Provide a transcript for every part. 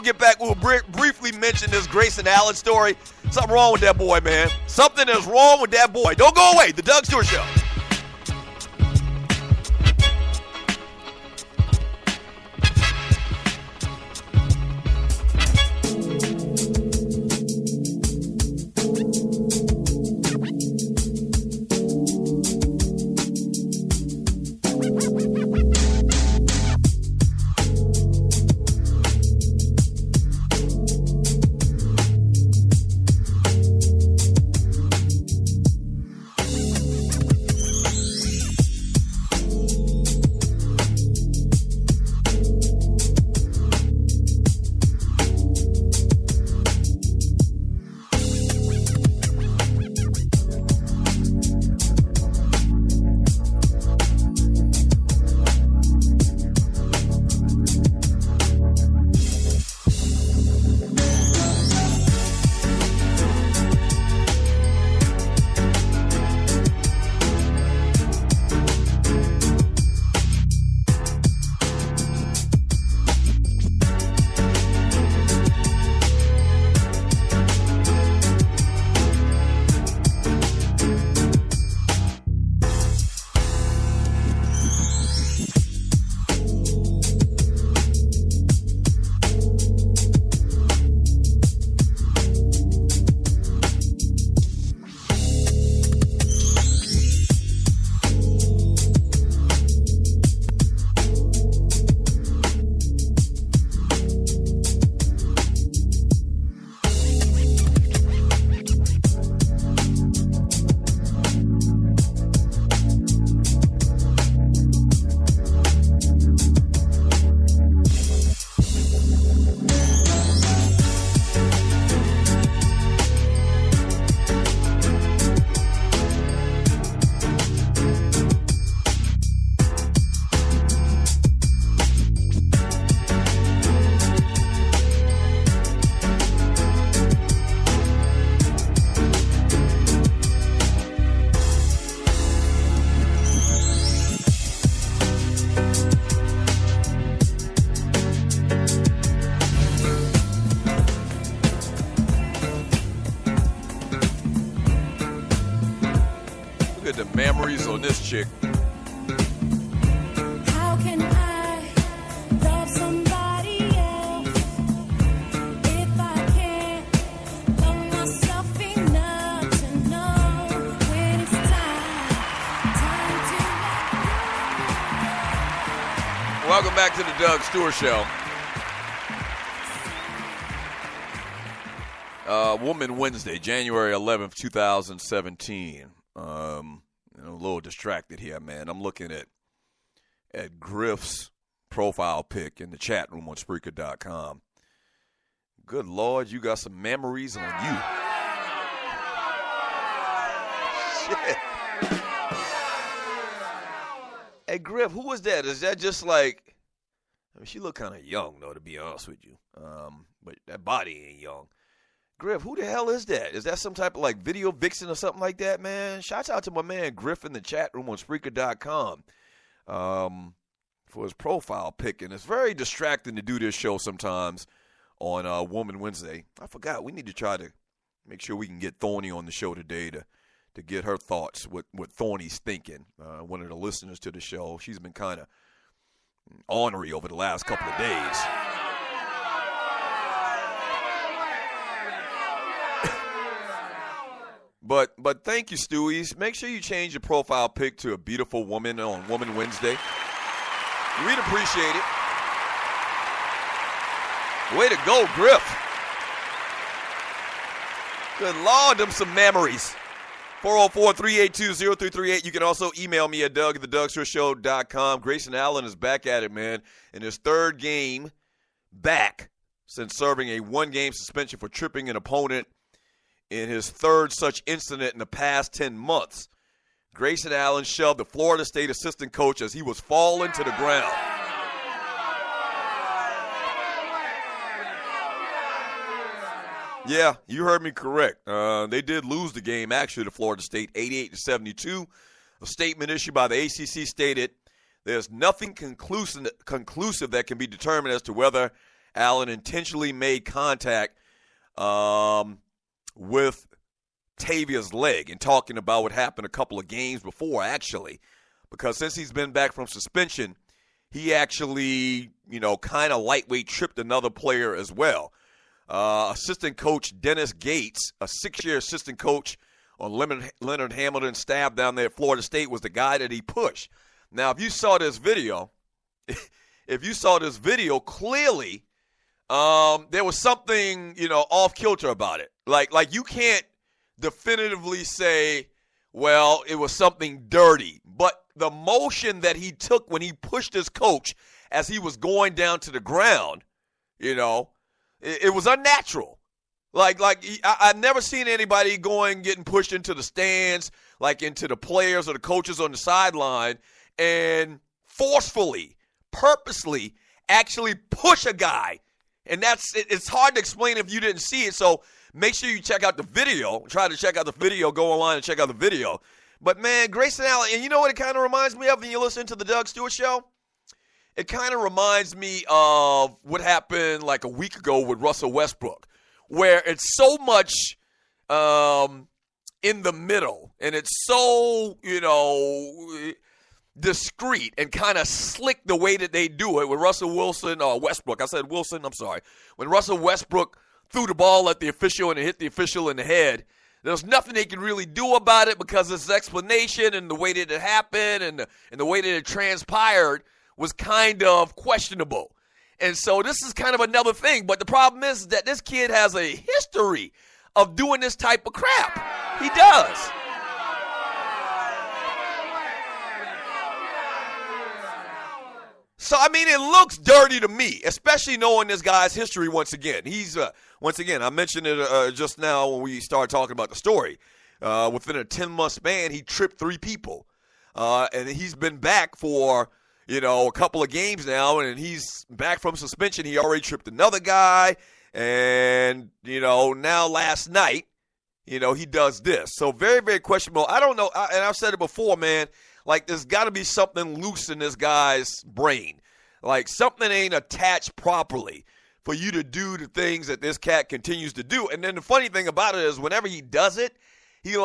get back. We'll briefly mention this Grayson Allen story. Something wrong with that boy, man. Something is wrong with that boy. Don't go away. The Doug Stewart Show. Look at the memories on this chick. How can I love somebody else if I can't love myself enough to know when it's time to Welcome back to the Doug Stewart Show. Woman Wednesday, January 11th, 2017. I'm a little distracted here, man. I'm looking at Griff's profile pic in the chat room on Spreaker.com. Good Lord, you got some memories on you. Shit. Hey, Griff, who was that? Is that just like, I mean, she look kind of young, though, to be honest with you. But that body ain't young. Griff, who the hell is that? Is that some type of like video vixen or something like that, man? Shouts out to my man Griff in the chat room on Spreaker.com for his profile pic. And it's very distracting to do this show sometimes on Woman Wednesday. I forgot. We need to try to make sure we can get Thorny on the show today to get her thoughts, what Thorny's thinking. One of the listeners to the show, she's been kind of ornery over the last couple of days. But thank you, Stewies. Make sure you change your profile pic to a beautiful woman on Woman Wednesday. We'd appreciate it. Way to go, Griff. Good Lord, them some memories. 404-382-0338. You can also email me at Doug@thedugstewart.com. Grayson Allen is back at it, man, in his third game back since serving a one-game suspension for tripping an opponent in his third such incident in the past 10 months. Grayson Allen shoved the Florida State assistant coach as he was falling to the ground. Yeah, you heard me correct. They did lose the game, actually, to Florida State, 88-72. A statement issued by the ACC stated, "There's nothing conclusive that can be determined as to whether Allen intentionally made contact with Tavia's leg, and talking about what happened a couple of games before, actually, because since he's been back from suspension, he actually, kind of lightweight tripped another player as well. Assistant coach Dennis Gates, a 6-year assistant coach on Leonard Hamilton's staff down there at Florida State, was the guy that he pushed. Now, if you saw this video, clearly there was something, off kilter about it. Like you can't definitively say, well, it was something dirty. But the motion that he took when he pushed his coach as he was going down to the ground, it was unnatural. I've never seen anybody getting pushed into the stands, like into the players or the coaches on the sideline, and forcefully, purposely, actually push a guy. And it's hard to explain if you didn't see it. So make sure you check out the video. Try to check out the video. Go online and check out the video. But, man, Grayson Allen, and you know what it kind of reminds me of when you listen to the Doug Stewart Show? It kind of reminds me of what happened like a week ago with Russell Westbrook, where it's so much in the middle, and it's so, discreet and kind of slick the way that they do it with Westbrook. I said Wilson, I'm sorry. When Russell Westbrook threw the ball at the official and it hit the official in the head, there's nothing they can really do about it because his explanation and the way that it happened and the way that it transpired was kind of questionable. And so this is kind of another thing. But the problem is that this kid has a history of doing this type of crap. He does. So, I mean, it looks dirty to me, especially knowing this guy's history once again. He's, I mentioned it just now when we started talking about the story. Within a 10-month span, he tripped 3 people. And he's been back for, a couple of games now, and he's back from suspension. He already tripped another guy. And, now last night, he does this. So very, very questionable. I don't know, and I've said it before, man. Like, there's got to be something loose in this guy's brain. Like, something ain't attached properly for you to do the things that this cat continues to do. And then the funny thing about it is whenever he does it, he,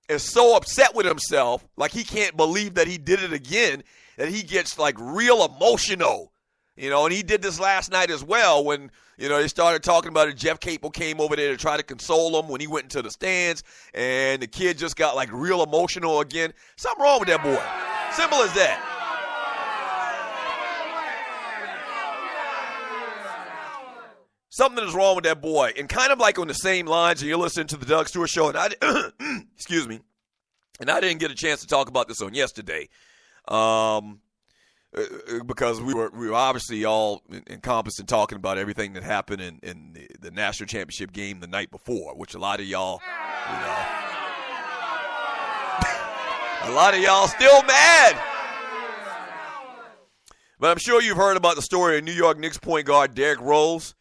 is so upset with himself, like he can't believe that he did it again, that he gets, real emotional. And he did this last night as well when, they started talking about it. Jeff Capel came over there to try to console him when he went into the stands, and the kid just got, real emotional again. Something wrong with that boy. Simple as that. Something is wrong with that boy. And kind of on the same lines, and you're listening to the Doug Stewart Show, and excuse me, and I didn't get a chance to talk about this on yesterday. Because we were obviously all encompassed in talking about everything that happened in the national championship game the night before, which a lot of y'all, a lot of y'all still mad. But I'm sure you've heard about the story of New York Knicks point guard Derrick Rose.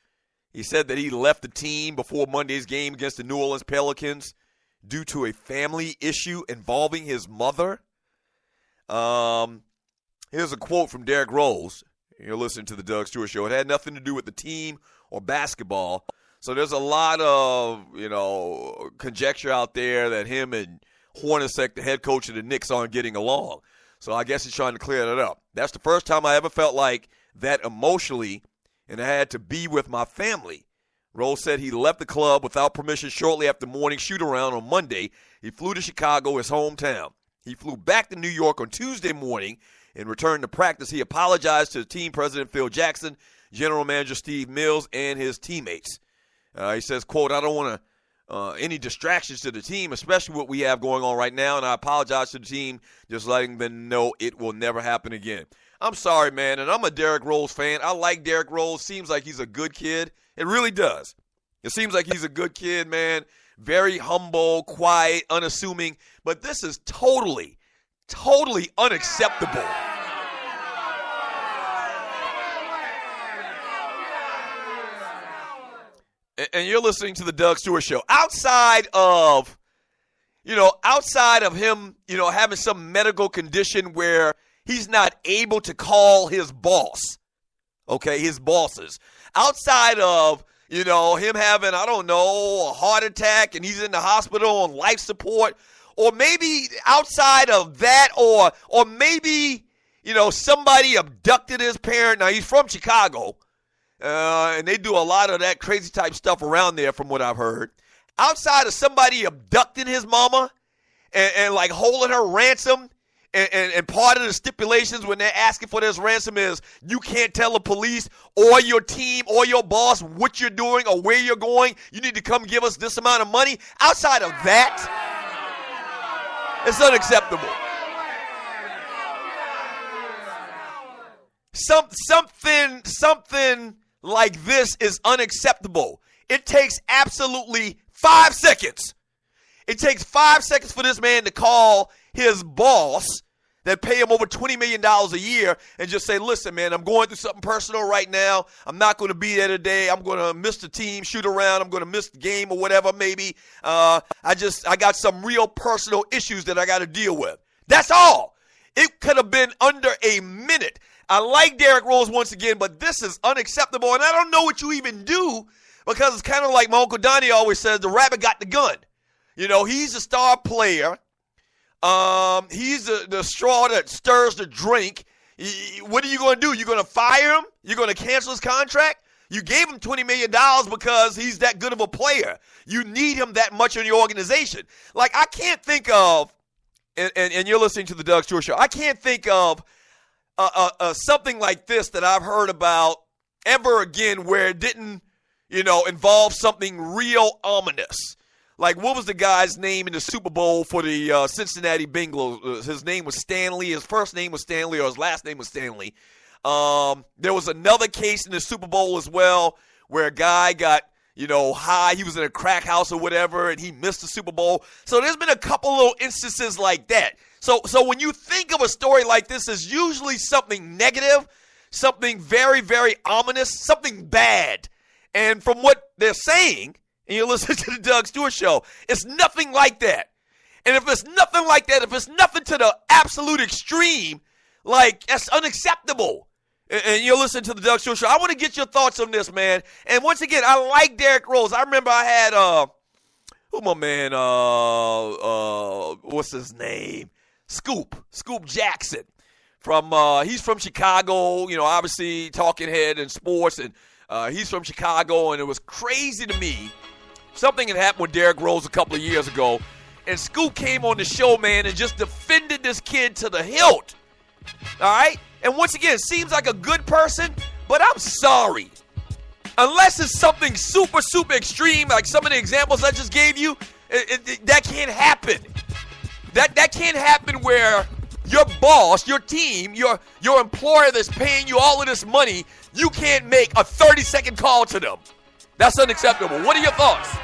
He said that he left the team before Monday's game against the New Orleans Pelicans due to a family issue involving his mother. Here's a quote from Derrick Rose. You're listening to the Doug Stewart Show. It had nothing to do with the team or basketball. So there's a lot of, conjecture out there that him and Hornacek, the head coach of the Knicks, aren't getting along. So I guess he's trying to clear that up. That's the first time I ever felt like that emotionally, and I had to be with my family. Rose said he left the club without permission shortly after morning shoot-around on Monday. He flew to Chicago, his hometown. He flew back to New York on Tuesday morning. In return to practice, he apologized to team president Phil Jackson, general manager Steve Mills, and his teammates. He says, quote, I don't want any distractions to the team, especially what we have going on right now, and I apologize to the team, just letting them know it will never happen again. I'm sorry, man, and I'm a Derrick Rose fan. I like Derrick Rose. Seems like he's a good kid. It really does. It seems like he's a good kid, man. Very humble, quiet, unassuming, but this is totally unacceptable. And you're listening to the Doug Stewart Show. Outside of him, having some medical condition where he's not able to call his boss, his bosses. outside of, him having, I don't know, a heart attack and he's in the hospital on life support, or maybe outside of that, or maybe, somebody abducted his parent. Now, he's from Chicago, and they do a lot of that crazy type stuff around there from what I've heard. Outside of somebody abducting his mama and like holding her ransom, and part of the stipulations when they're asking for this ransom is you can't tell the police or your team or your boss what you're doing or where you're going. You need to come give us this amount of money. Outside of that, it's unacceptable. Something like this is unacceptable. It takes absolutely 5 seconds. It takes 5 seconds for this man to call his boss that pay him over $20 million a year and just say, listen, man, I'm going through something personal right now. I'm not going to be there today. I'm going to miss the team shoot around. I'm going to miss the game or whatever maybe. I got some real personal issues that I got to deal with. That's all. It could have been under a minute. I like Derrick Rose once again, but this is unacceptable, and I don't know what you even do because it's kind of like my Uncle Donnie always says, the rabbit got the gun. He's a star player. He's the straw that stirs the drink. What are you going to do? You're going to fire him? You're going to cancel his contract? You gave him $20 million because he's that good of a player. You need him that much in your organization. Like, I can't think of, and you're listening to the Doug Stewart Show, I can't think of something like this that I've heard about ever again where it didn't, involve something real ominous. Like, what was the guy's name in the Super Bowl for the Cincinnati Bengals? His name was Stanley. His first name was Stanley, or his last name was Stanley. There was another case in the Super Bowl as well where a guy got, high. He was in a crack house or whatever, and he missed the Super Bowl. So there's been a couple little instances like that. So when you think of a story like this, it's usually something negative, something very, very ominous, something bad. And from what they're saying, and you listen to the Doug Stewart Show, it's nothing like that. And if it's nothing like that, if it's nothing to the absolute extreme, like, that's unacceptable. And you'll listen to the Doug Stewart Show. I want to get your thoughts on this, man. And once again, I like Derrick Rose. I remember I had, who my man, what's his name? Scoop Jackson. He's from Chicago, obviously talking head in sports, and he's from Chicago, and it was crazy to me. Something had happened with Derrick Rose a couple of years ago, and Scoop came on the show, man, and just defended this kid to the hilt. All right? And once again, seems like a good person, but I'm sorry. Unless it's something super, super extreme, like some of the examples I just gave you, that can't happen. That can't happen where your boss, your team, your employer that's paying you all of this money, you can't make a 30-second call to them. That's unacceptable. What are your thoughts?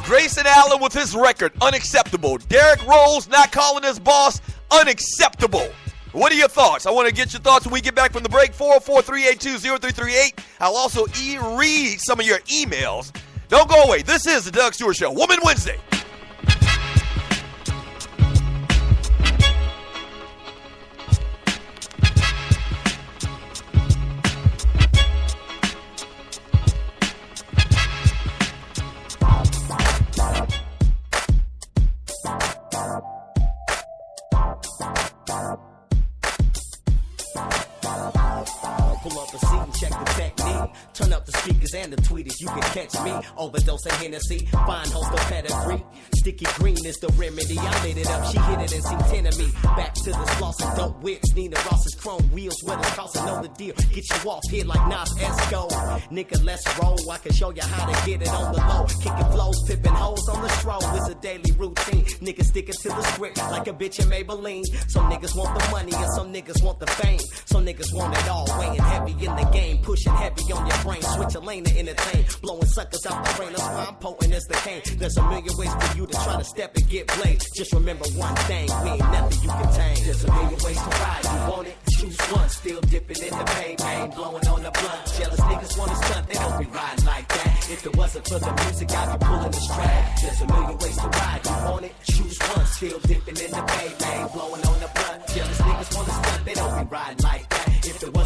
Grayson Allen with his record, unacceptable. Derrick Rose not calling his boss, unacceptable. What are your thoughts? I want to get your thoughts when we get back from the break. 404-382-0338. I'll also read some of your emails. Don't go away. This is the Doug Stewart Show, Woman Wednesday. Pull up a seat and check the technique. Turn up the speakers and the tweeters. You can catch me. Overdose of Hennessy. Fine host of pedigree. Sticky green is the remedy. I lit it up. She hit it and see 10 of me. Back to the floss and dope whips. Nina Ross's chrome wheels. Where the cross and know the deal. Get you off here like Nas Esco. Nigga, let's roll. I can show you how to get it on the low. Kicking flows, pipping hoes on the stroll. It's a daily routine. Niggas sticking to the script like a bitch in Maybelline. Some niggas want the money and some niggas want the fame. Some niggas want it all. Weighing heavy in the game. Pushing heavy on your brain. Switch a lane to entertain. Blowing suckers out the brain. That's why I'm potent as the cane. There's a million ways for you to try to step and get played. Just remember one thing. We ain't nothing you contain. There's a million ways to ride. You want it? choose one. Still dipping in the pain, blowing on the blunt. Jealous niggas wanna stunt, they don't be riding like that. If it wasn't for the music, I'd be pulling the strap. There's a million ways to ride, you want it? Choose one. Still dipping in the pain, blowing on the blunt. Jealous niggas wanna stunt, they don't be riding like that. If it wasn't